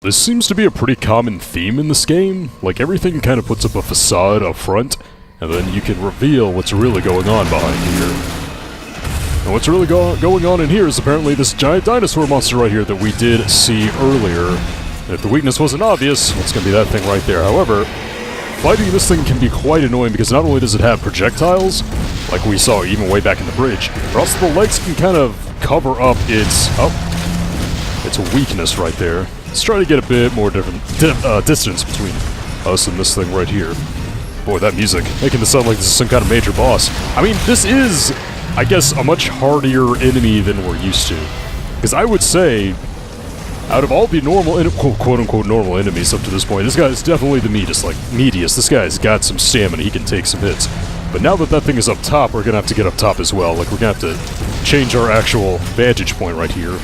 This seems to be a pretty common theme in this game. Like, everything kind of puts up a facade up front, and then you can reveal what's really going on behind here. And what's really going on in here is apparently this giant dinosaur monster right here that we did see earlier. And if the weakness wasn't obvious, it's going to be that thing right there. However, fighting this thing can be quite annoying because not only does it have projectiles, like we saw even way back in the bridge, but also the legs can kind of cover up its weakness right there. Let's try to get a bit more distance between us and this thing right here. Boy, that music, making this sound like this is some kind of major boss. I mean, this is, I guess, a much hardier enemy than we're used to. Because I would say, out of all the normal, quote-unquote normal enemies up to this point, this guy is definitely the meatiest. This guy's got some stamina, he can take some hits. But now that that thing is up top, we're gonna have to get up top as well. Like, we're gonna have to change our actual vantage point right here.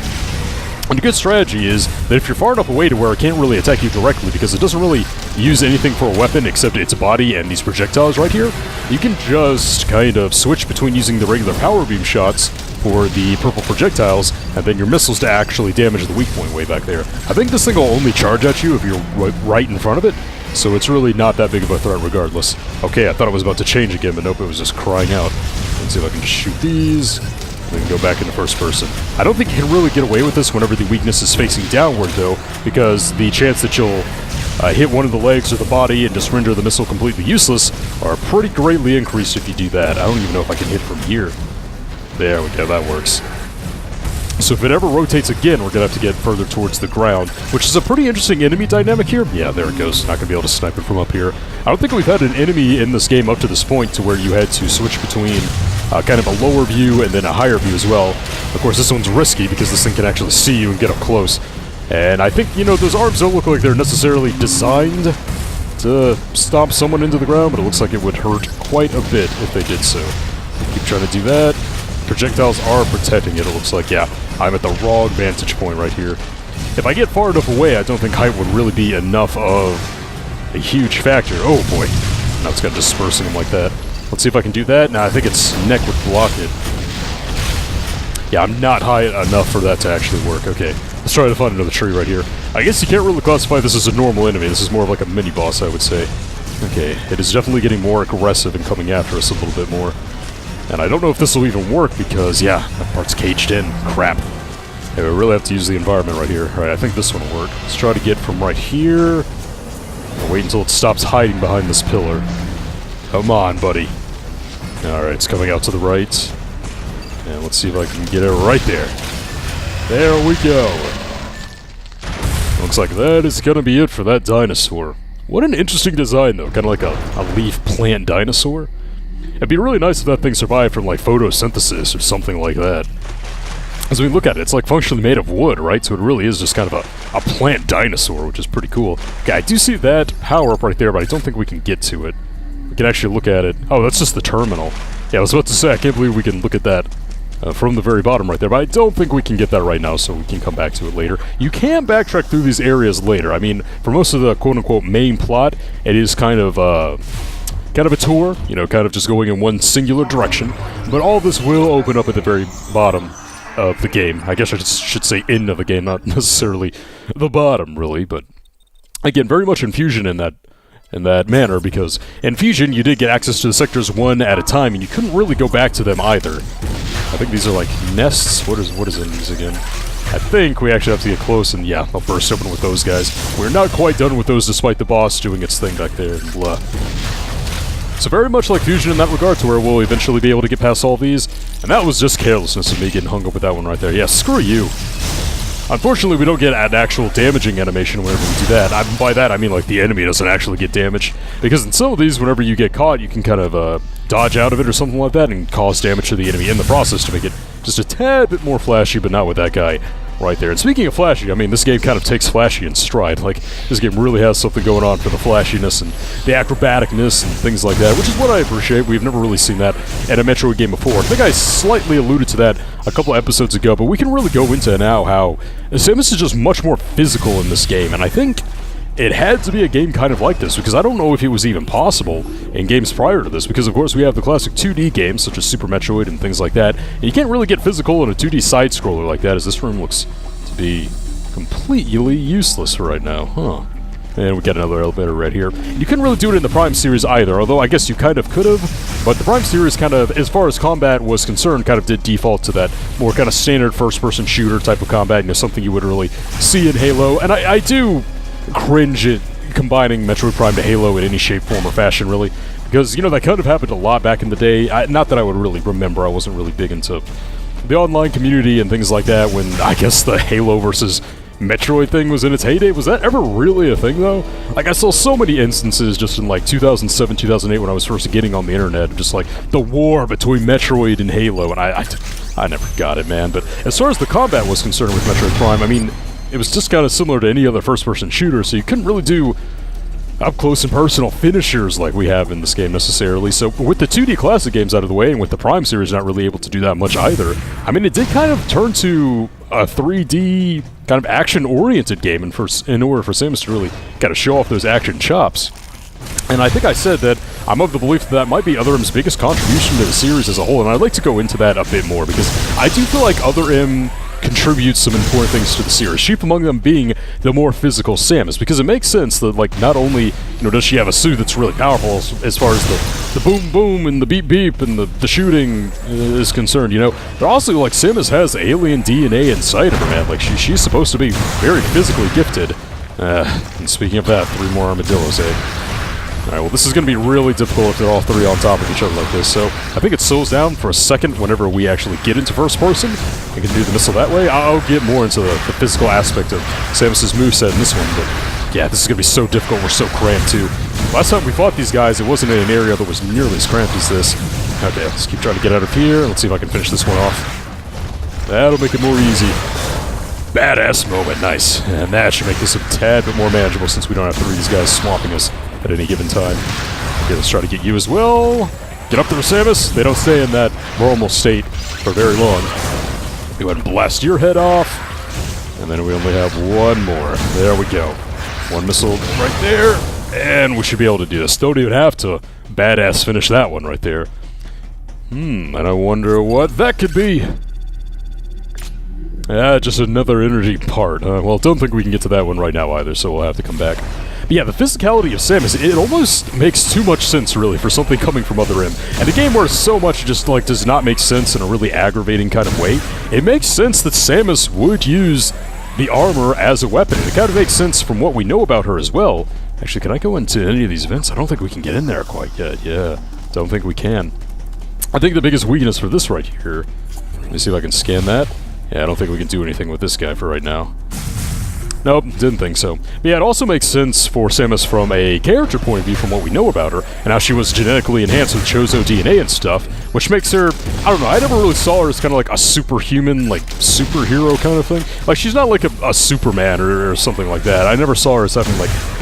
And a good strategy is that if you're far enough away to where it can't really attack you directly because it doesn't really use anything for a weapon except its body and these projectiles right here, you can just kind of switch between using the regular power beam shots for the purple projectiles and then your missiles to actually damage the weak point way back there. I think this thing will only charge at you if you're right in front of it, so it's really not that big of a threat regardless. Okay, I thought it was about to change again, but nope, it was just crying out. Let's see if I can just shoot these. We can go back into first person. I don't think you can really get away with this whenever the weakness is facing downward, though, because the chance that you'll hit one of the legs or the body and just render the missile completely useless are pretty greatly increased if you do that. I don't even know if I can hit from here. There we go, that works. So if it ever rotates again, we're going to have to get further towards the ground, which is a pretty interesting enemy dynamic here. Yeah, there it goes. Not going to be able to snipe it from up here. I don't think we've had an enemy in this game up to this point to where you had to switch between kind of a lower view and then a higher view as well. Of course, this one's risky because this thing can actually see you and get up close. And I think, you know, those arms don't look like they're necessarily designed to stomp someone into the ground, but it looks like it would hurt quite a bit if they did so. Keep trying to do that. Projectiles are protecting it, it looks like. Yeah, I'm at the wrong vantage point right here. If I get far enough away, I don't think height would really be enough of a huge factor. Oh boy, now it's got dispersing him like that. Let's see if I can do that. Nah, I think its neck would block it. Yeah, I'm not high enough for that to actually work. Okay, let's try to find another tree right here. I guess you can't really classify this as a normal enemy. This is more of like a mini-boss, I would say. Okay, it is definitely getting more aggressive and coming after us a little bit more. And I don't know if this will even work because, yeah, that part's caged in. Crap. Okay, we really have to use the environment right here. Alright, I think this one will work. Let's try to get from right here. I'll wait until it stops hiding behind this pillar. Come on, buddy. Alright, it's coming out to the right. And let's see if I can get it right there. There we go. Looks like that is going to be it for that dinosaur. What an interesting design, though. Kind of like a leaf plant dinosaur. It'd be really nice if that thing survived from, like, photosynthesis or something like that. As we look at it, it's, like, functionally made of wood, right? So it really is just kind of a plant dinosaur, which is pretty cool. Okay, I do see that power-up right there, but I don't think we can get to it. We can actually look at it. Oh, that's just the terminal. Yeah, I was about to say, I can't believe we can look at that from the very bottom right there, but I don't think we can get that right now, so we can come back to it later. You can backtrack through these areas later. I mean, for most of the quote-unquote main plot, it is kind of a tour, you know, kind of just going in one singular direction, but all this will open up at the very bottom of the game. I guess I should say end of the game, not necessarily the bottom, really, but again, very much Infusion in that manner, because in Fusion you did get access to the sectors one at a time, and you couldn't really go back to them either. I think these are like nests. What is in these again? I think we actually have to get close, and yeah, I'll burst open with those guys. We're not quite done with those despite the boss doing its thing back there and blah. So very much like Fusion in that regard, to where we'll eventually be able to get past all these, and that was just carelessness of me getting hung up with that one right there. Yeah, screw you. Unfortunately, we don't get an actual damaging animation whenever we do that. By that, I mean like the enemy doesn't actually get damaged. Because in some of these, whenever you get caught, you can kind of dodge out of it or something like that and cause damage to the enemy in the process to make it just a tad bit more flashy, but not with that guy right there. And speaking of flashy, I mean, this game kind of takes flashy in stride. Like, this game really has something going on for the flashiness and the acrobaticness and things like that, which is what I appreciate. We've never really seen that in a Metroid game before. I think I slightly alluded to that a couple episodes ago, but we can really go into now how Samus is just much more physical in this game, and I think it had to be a game kind of like this, because I don't know if it was even possible in games prior to this, because of course we have the classic 2D games, such as Super Metroid and things like that, and you can't really get physical in a 2D side-scroller like that, as this room looks to be completely useless right now, huh? And we got another elevator right here. You couldn't really do it in the Prime series either, although I guess you kind of could have. But the Prime series kind of, as far as combat was concerned, kind of did default to that more kind of standard first-person shooter type of combat, something you would really see in Halo. And I do cringe at combining Metroid Prime to Halo in any shape, form, or fashion, really. Because, that kind of happened a lot back in the day. Not that I would really remember. I wasn't really big into the online community and things like that when, I guess, the Halo versus Metroid thing was in its heyday. Was that ever really a thing, though? Like, I saw so many instances just in, 2007, 2008 when I was first getting on the internet, just, the war between Metroid and Halo, and I never got it, man. But as far as the combat was concerned with Metroid Prime, I mean, it was just kind of similar to any other first-person shooter, so you couldn't really do up-close and personal finishers like we have in this game necessarily. So with the 2D classic games out of the way, and with the Prime series not really able to do that much either, I mean, it did kind of turn to a 3D kind of action-oriented game in order for Samus to really kind of show off those action chops. And I think I said that I'm of the belief that might be Other M's biggest contribution to the series as a whole, and I'd like to go into that a bit more, because I do feel like Other M contributes some important things to the series, chief among them being the more physical Samus, because it makes sense that, not only, does she have a suit that's really powerful as far as the boom boom and the beep beep and the shooting is concerned, but also, Samus has alien DNA inside of her, man. She's supposed to be very physically gifted. And speaking of that, 3 more armadillos, eh? Alright, well, this is going to be really difficult if they're all 3 on top of each other like this, so I think it slows down for a second whenever we actually get into first person. We can do the missile that way. I'll get more into the physical aspect of Samus' moveset in this one, but yeah, this is going to be so difficult. We're so cramped, too. Last time we fought these guys, it wasn't in an area that was nearly as cramped as this. Okay, let's keep trying to get out of here. Let's see if I can finish this one off. That'll make it more easy. Badass moment, nice. And that should make this a tad bit more manageable since we don't have 3 of these guys swamping us at any given time. Okay, let's try to get you as well. Get up there, Samus. They don't stay in that normal state for very long. Go ahead and blast your head off. And then we only have 1 more. There we go. 1 missile right there. And we should be able to do this. Don't even have to badass finish that one right there. And I wonder what that could be. Just another energy part. Well, don't think we can get to that one right now either, so we'll have to come back. But yeah, the physicality of Samus, it almost makes too much sense, really, for something coming from Other M. And a game where so much just, does not make sense in a really aggravating kind of way, it makes sense that Samus would use the armor as a weapon. And it kind of makes sense from what we know about her as well. Actually, can I go into any of these vents? I don't think we can get in there quite yet. Yeah, don't think we can. I think the biggest weakness for this right here... Let me see if I can scan that. Yeah, I don't think we can do anything with this guy for right now. Nope, didn't think so. But yeah, it also makes sense for Samus from a character point of view from what we know about her, and how she was genetically enhanced with Chozo DNA and stuff, which makes her, I don't know, I never really saw her as kind of like a superhuman, superhero kind of thing. She's not like a Superman or something like that. I never saw her as having,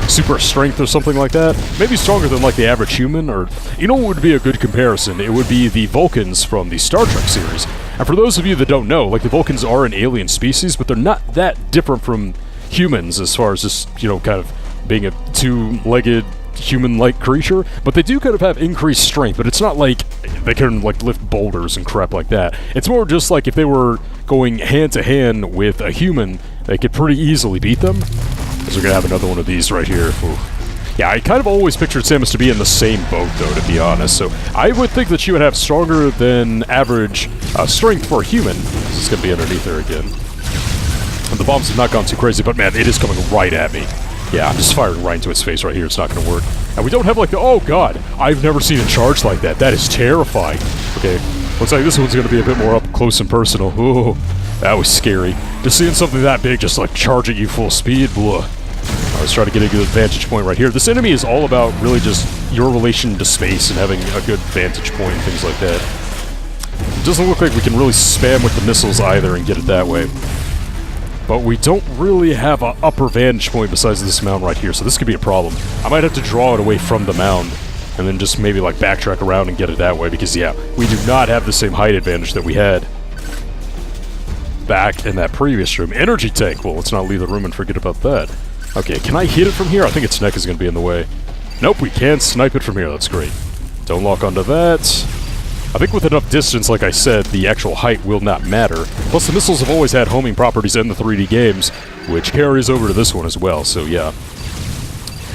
super strength or something like that. Maybe stronger than, the average human, or... You know what would be a good comparison? It would be the Vulcans from the Star Trek series. And for those of you that don't know, the Vulcans are an alien species, but they're not that different from humans as far as just, kind of being a 2-legged human-like creature, but they do kind of have increased strength, but it's not like they can, lift boulders and crap like that. It's more just like if they were going hand-to-hand with a human, they could pretty easily beat them. Because we're gonna have another one of these right here. Ooh. Yeah, I kind of always pictured Samus to be in the same boat, though, to be honest, so I would think that she would have stronger than average strength for a human. This is gonna be underneath her again. And the bombs have not gone too crazy, but man, it is coming right at me. Yeah, I'm just firing right into its face right here. It's not going to work. And we don't have oh god, I've never seen it charge like that. That is terrifying. Okay, looks like this one's going to be a bit more up close and personal. Ooh, that was scary. Just seeing something that big just charge at you full speed. Blah. Let's try to get a good vantage point right here. This enemy is all about really just your relation to space and having a good vantage point and things like that. It doesn't look like we can really spam with the missiles either and get it that way. But we don't really have an upper vantage point besides this mound right here, so this could be a problem. I might have to draw it away from the mound, and then just maybe backtrack around and get it that way, because yeah, we do not have the same height advantage that we had back in that previous room. Energy tank, well, let's not leave the room and forget about that. Okay, can I hit it from here? I think its neck is going to be in the way. Nope, we can snipe it from here, that's great. Don't lock onto that. I think with enough distance, like I said, the actual height will not matter. Plus, the missiles have always had homing properties in the 3D games, which carries over to this one as well, so yeah.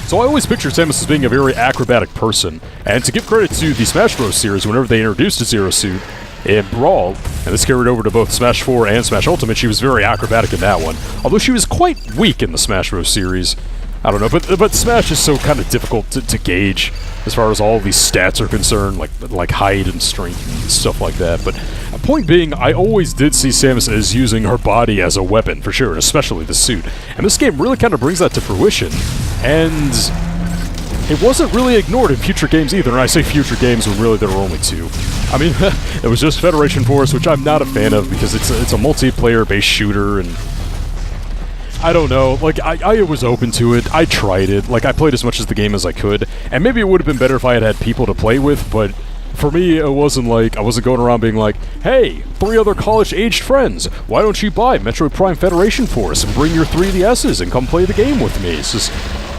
So I always picture Samus as being a very acrobatic person, and to give credit to the Smash Bros. Series, whenever they introduced a Zero Suit in Brawl, and this carried over to both Smash 4 and Smash Ultimate, she was very acrobatic in that one. Although she was quite weak in the Smash Bros. Series. I don't know, but Smash is so kind of difficult to gauge as far as all these stats are concerned, like height and strength and stuff like that. But point being, I always did see Samus as using her body as a weapon, for sure, and especially the suit. And this game really kind of brings that to fruition. And it wasn't really ignored in future games either, and I say future games when really there were only two. I mean, it was just Federation Force, which I'm not a fan of because it's a multiplayer-based shooter, and I don't know, like, I was open to it, I tried it, like, I played as much as the game as I could, and maybe it would have been better if I had had people to play with, but for me, it wasn't like, I wasn't going around being like, hey, 3 other college-aged friends, why don't you buy Metroid Prime Federation Force and bring your 3DSs and come play the game with me? It's just,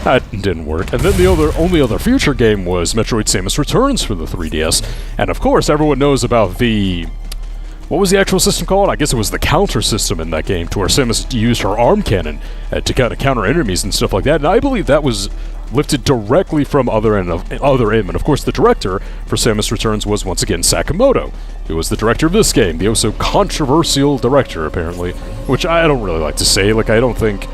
that didn't work. And then the only other future game was Metroid Samus Returns for the 3DS, and of course, everyone knows about the... What was the actual system called? I guess it was the counter system in that game, to where Samus used her arm cannon to kind of counter enemies and stuff like that. And I believe that was lifted directly from Other M. And of course, the director for Samus Returns was once again Sakamoto, who was the director of this game, the oh-so controversial director, apparently. Which I don't really like to say. Like, I don't think...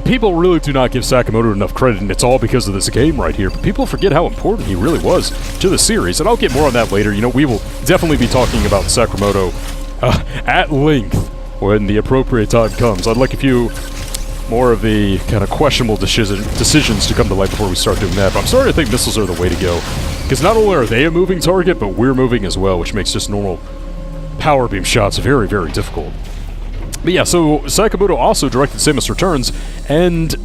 People really do not give Sakamoto enough credit, and it's all because of this game right here, but people forget how important he really was to the series, and I'll get more on that later. You know, we will definitely be talking about Sakamoto at length when the appropriate time comes. I'd like a few more of the kind of questionable decisions to come to light before we start doing that, but I'm starting to think missiles are the way to go, because not only are they a moving target, but we're moving as well, which makes just normal power beam shots very, very difficult. But yeah, so Sakamoto also directed Samus Returns, and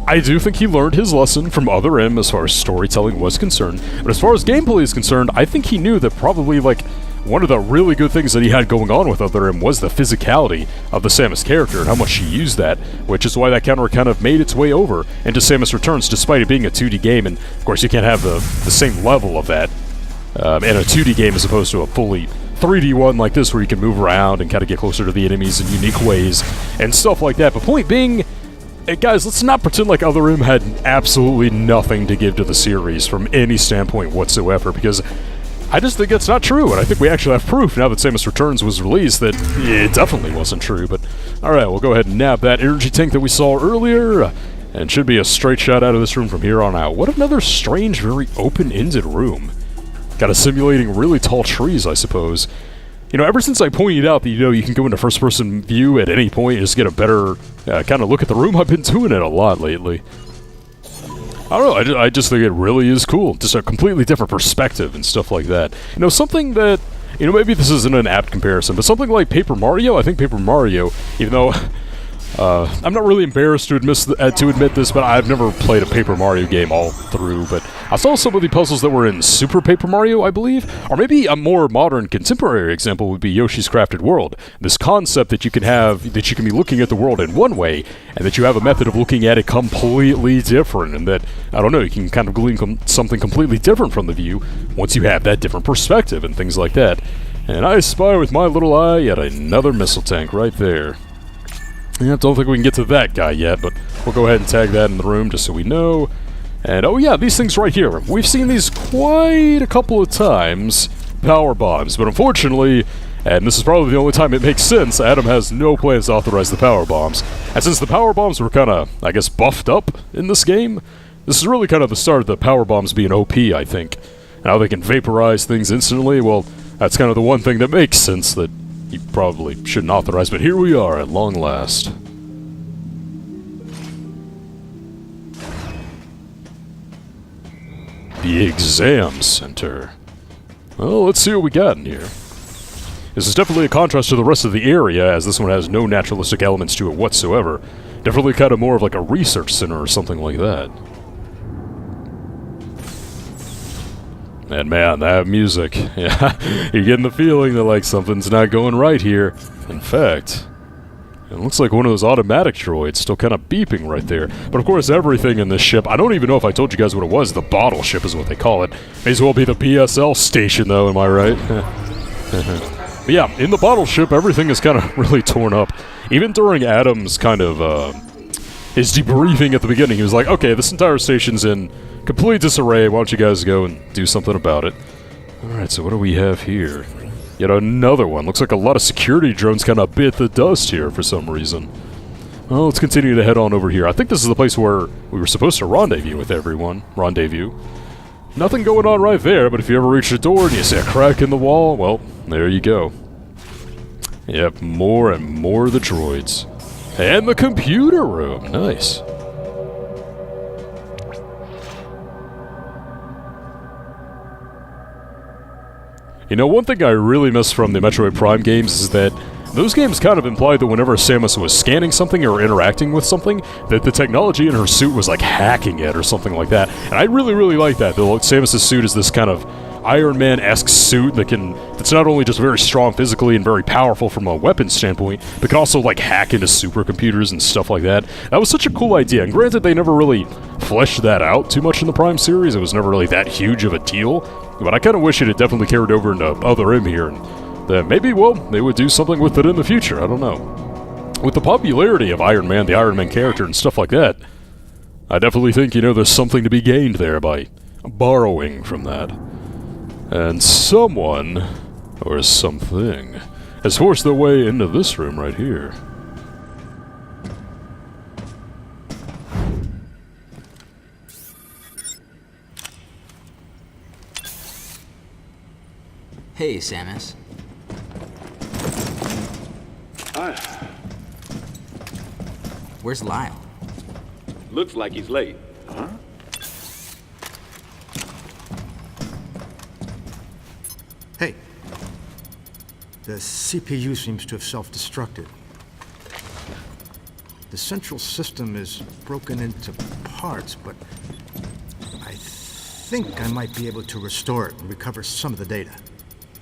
I do think he learned his lesson from Other M as far as storytelling was concerned. But as far as gameplay is concerned, I think he knew that probably, like, one of the really good things that he had going on with Other M was the physicality of the Samus character and how much she used that, which is why that counter kind of made its way over into Samus Returns, despite it being a 2D game, and of course you can't have the same level of that in a 2D game as opposed to a fully 3D one like this where you can move around and kind of get closer to the enemies in unique ways and stuff like that. But point being, guys, let's not pretend like Other M had absolutely nothing to give to the series from any standpoint whatsoever, because I just think that's not true, and I think we actually have proof now that Samus Returns was released that it definitely wasn't true. But alright, we'll go ahead and nab that energy tank that we saw earlier, and should be a straight shot out of this room from here on out. What another strange, very open-ended room. Kind of simulating really tall trees, I suppose. You know, ever since I pointed out that, you know, you can go into first-person view at any point and just get a better kind of look at the room, I've been doing it a lot lately. I don't know, I just think it really is cool. Just a completely different perspective and stuff like that. You know, something that, you know, maybe this isn't an apt comparison, but something like Paper Mario, I think Paper Mario, even though... I'm not really embarrassed to admit this, but I've never played a Paper Mario game all through, but I saw some of the puzzles that were in Super Paper Mario, I believe, or maybe a more modern contemporary example would be Yoshi's Crafted World. This concept that you can have, that you can be looking at the world in one way, and that you have a method of looking at it completely different, and that, I don't know, you can kind of glean something completely different from the view once you have that different perspective and things like that. And I spy with my little eye yet another missile tank right there. Yeah, don't think we can get to that guy yet, but we'll go ahead and tag that in the room just so we know. And oh yeah, these things right here. We've seen these quite a couple of times. Power bombs, but unfortunately, and this is probably the only time it makes sense, Adam has no plans to authorize the power bombs. And since the power bombs were kind of, I guess, buffed up in this game, this is really kind of the start of the power bombs being OP, I think. Now they can vaporize things instantly. Well, that's kind of the one thing that makes sense that you probably shouldn't authorize, but here we are at long last. The Exam Center. Well, let's see what we got in here. This is definitely a contrast to the rest of the area, as this one has no naturalistic elements to it whatsoever. Definitely kind of more of like a research center or something like that. And man, that music, yeah, you're getting the feeling that like something's not going right here. In fact, It looks like one of those automatic droids still kind of beeping right there. But of course, everything in this ship, I don't even know if I told you guys what it was. The bottle ship is what they call it. May as well be the BSL station, though, am I right? But yeah, in the bottle ship, everything is kind of really torn up. Even during Adam's kind of, his debriefing at the beginning, he was like, okay, this entire station's in complete disarray. Why don't you guys go and do something about it? Alright, so what do we have here? Yet another one. Looks like a lot of security drones kind of bit the dust here for some reason. Well, let's continue to head on over here. I think this is the place where we were supposed to rendezvous with everyone. Rendezvous. Nothing going on right there, but if you ever reach the door and you see a crack in the wall, well, there you go. Yep, more and more of the droids. And the computer room. Nice. You know, one thing I really miss from the Metroid Prime games is that those games kind of implied that whenever Samus was scanning something or interacting with something, that the technology in her suit was like hacking it or something like that. And I really, really like that. Samus' suit is this kind of Iron Man-esque suit that's not only just very strong physically and very powerful from a weapon standpoint, but can also like hack into supercomputers and stuff like that. That was such a cool idea. And granted, they never really fleshed that out too much in the Prime series. It was never really that huge of a deal. But I kind of wish it had definitely carried over into Other M here, and that maybe, well, they would do something with it in the future. I don't know. With the popularity of Iron Man, the Iron Man character, and stuff like that, I definitely think, you know, there's something to be gained there by borrowing from that. And someone, or something, has forced their way into this room right here. Hey, Samus. Hi. Where's Lyle? Looks like he's late. Huh? Hey. The CPU seems to have self-destructed. The central system is broken into parts, but I think I might be able to restore it and recover some of the data.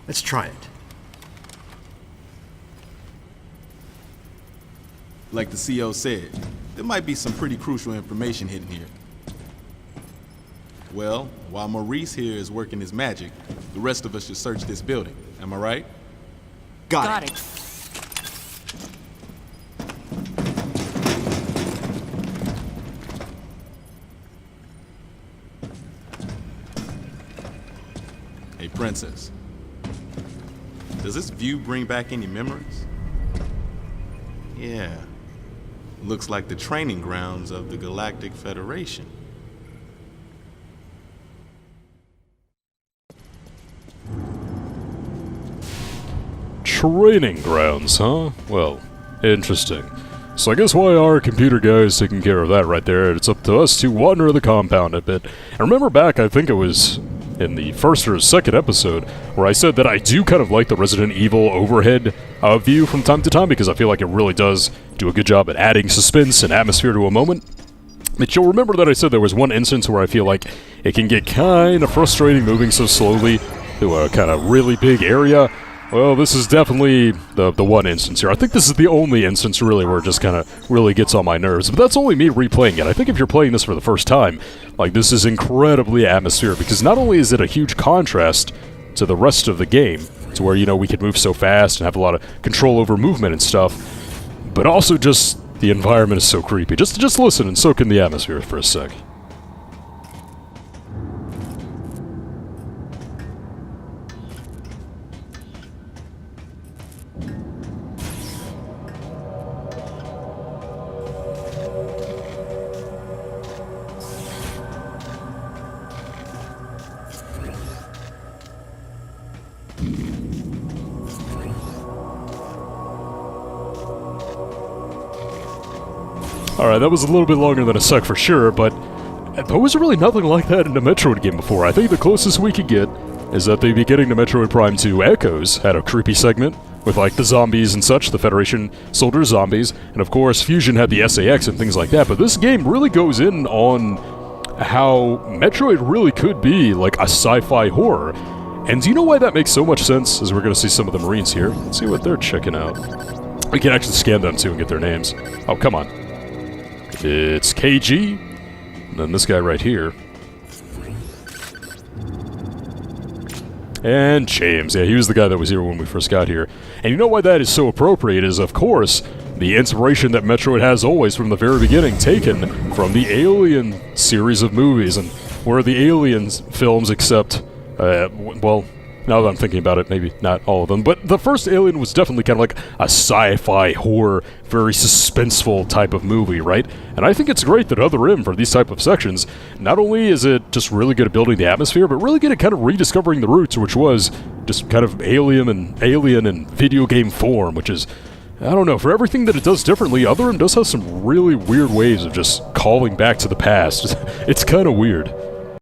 Let's try it. Like the CO said, there might be some pretty crucial information hidden here. Well, while Maurice here is working his magic, the rest of us should search this building. Am I right? Got it. Hey, Princess. Does this view bring back any memories? Yeah. Looks like the training grounds of the Galactic Federation. Training grounds, huh? Well, interesting. So I guess why our computer guy is taking care of that right there, it's up to us to wander the compound a bit. And remember back, I think it was in the first or second episode, where I said that I do kind of like the Resident Evil overhead view from time to time, because I feel like it really does do a good job at adding suspense and atmosphere to a moment. But you'll remember that I said there was one instance where I feel like it can get kind of frustrating moving so slowly through a kind of really big area. Well, this is definitely the one instance here. I think this is the only instance, really, where it just kind of really gets on my nerves. But that's only me replaying it. I think if you're playing this for the first time, like, this is incredibly atmospheric, because not only is it a huge contrast to the rest of the game, to where, you know, we can move so fast and have a lot of control over movement and stuff, but also just the environment is so creepy. Just listen and soak in the atmosphere for a sec. Alright, that was a little bit longer than a sec for sure, but there was really nothing like that in a Metroid game before. I think the closest we could get is that the beginning to Metroid Prime 2 Echoes had a creepy segment with, like, the zombies and such, the Federation soldier zombies, and of course Fusion had the SAX and things like that, but this game really goes in on how Metroid really could be like a sci-fi horror. And do you know why that makes so much sense? As we're going to see some of the Marines here. Let's see what they're checking out. We can actually scan them too and get their names. Oh, come on. It's KG. And then this guy right here. And James. Yeah, he was the guy that was here when we first got here. And you know why that is so appropriate is, of course, the inspiration that Metroid has always from the very beginning, taken from the Alien series of movies, and where the Alien films, except, well, now that I'm thinking about it, maybe not all of them, but the first Alien was definitely kind of like a sci-fi horror, very suspenseful type of movie, right? And I think it's great that Other M, for these type of sections, not only is it just really good at building the atmosphere, but really good at kind of rediscovering the roots, which was just kind of alien in video game form, which is, I don't know, for everything that it does differently, Other M does have some really weird ways of just calling back to the past. It's kind of weird.